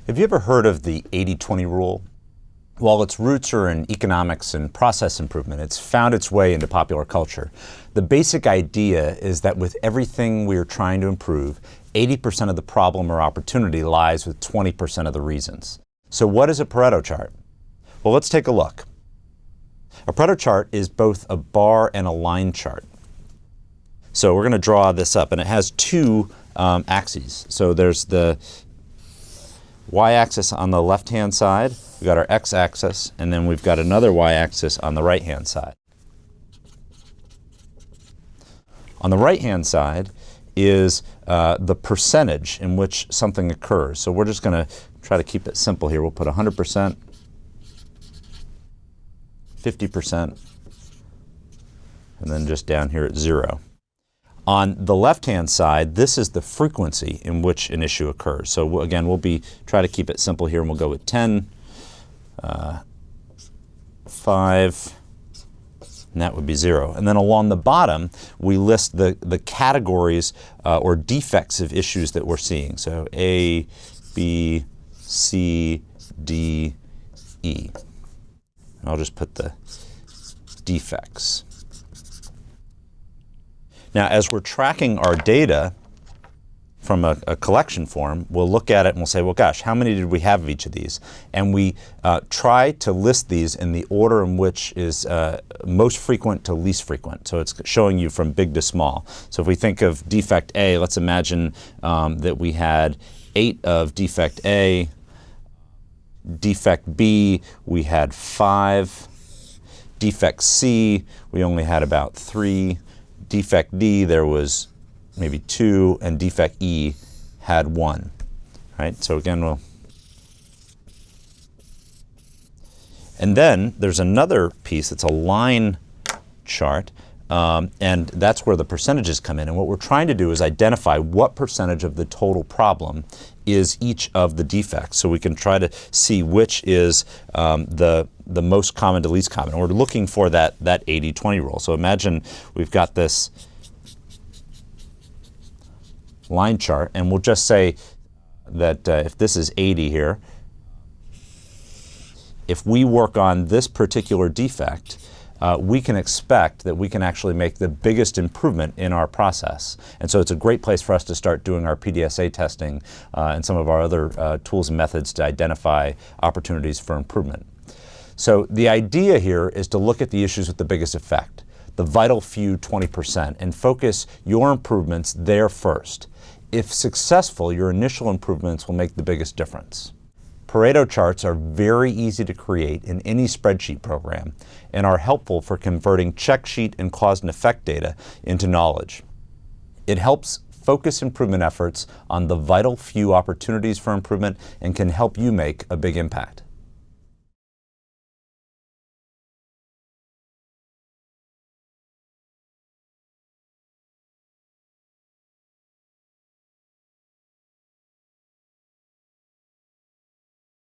Have you ever heard of the 80-20 rule? While its roots are in economics and process improvement, it's found its way into popular culture. The basic idea is that with everything we are trying to improve, 80% of the problem or opportunity lies with 20% of the reasons. So what is a Pareto chart? Well, let's take a look. A Pareto chart is both a bar and a line chart. So we're going to draw this up, and it has two axes. So there's the y-axis on the left-hand side, we've got our x-axis, and then we've got another y-axis on the right-hand side. On the right-hand side is the percentage in which something occurs. So we're just going to try to keep it simple here. We'll put 100%, 50%, and then just down here at 0. On the left-hand side, this is the frequency in which an issue occurs. So again, try to keep it simple here, and we'll go with 10, 5, and that would be 0. And then along the bottom, we list the categories or defects of issues that we're seeing. So A, B, C, D, E. And I'll just put the defects. Now, as we're tracking our data from a collection form, we'll look at it and we'll say, well, gosh, how many did we have of each of these? And we try to list these in the order in which is most frequent to least frequent. So it's showing you from big to small. So if we think of defect A, let's imagine that we had 8 of defect A. Defect B, we had 5. Defect C, we only had about 3. Defect D, there was maybe 2, and defect E had 1. Right? So again, and then there's another piece that's a line chart, and that's where the percentages come in. And what we're trying to do is identify what percentage of the total problem is each of the defects, so we can try to see which is the most common to least common. And we're looking for that 80-20 rule. So imagine we've got this line chart, and we'll just say that if this is 80 here, if we work on this particular defect, we can expect that we can actually make the biggest improvement in our process. And so it's a great place for us to start doing our PDSA testing and some of our other tools and methods to identify opportunities for improvement. So the idea here is to look at the issues with the biggest effect, the vital few 20%, and focus your improvements there first. If successful, your initial improvements will make the biggest difference. Pareto charts are very easy to create in any spreadsheet program and are helpful for converting check sheet and cause and effect data into knowledge. It helps focus improvement efforts on the vital few opportunities for improvement and can help you make a big impact.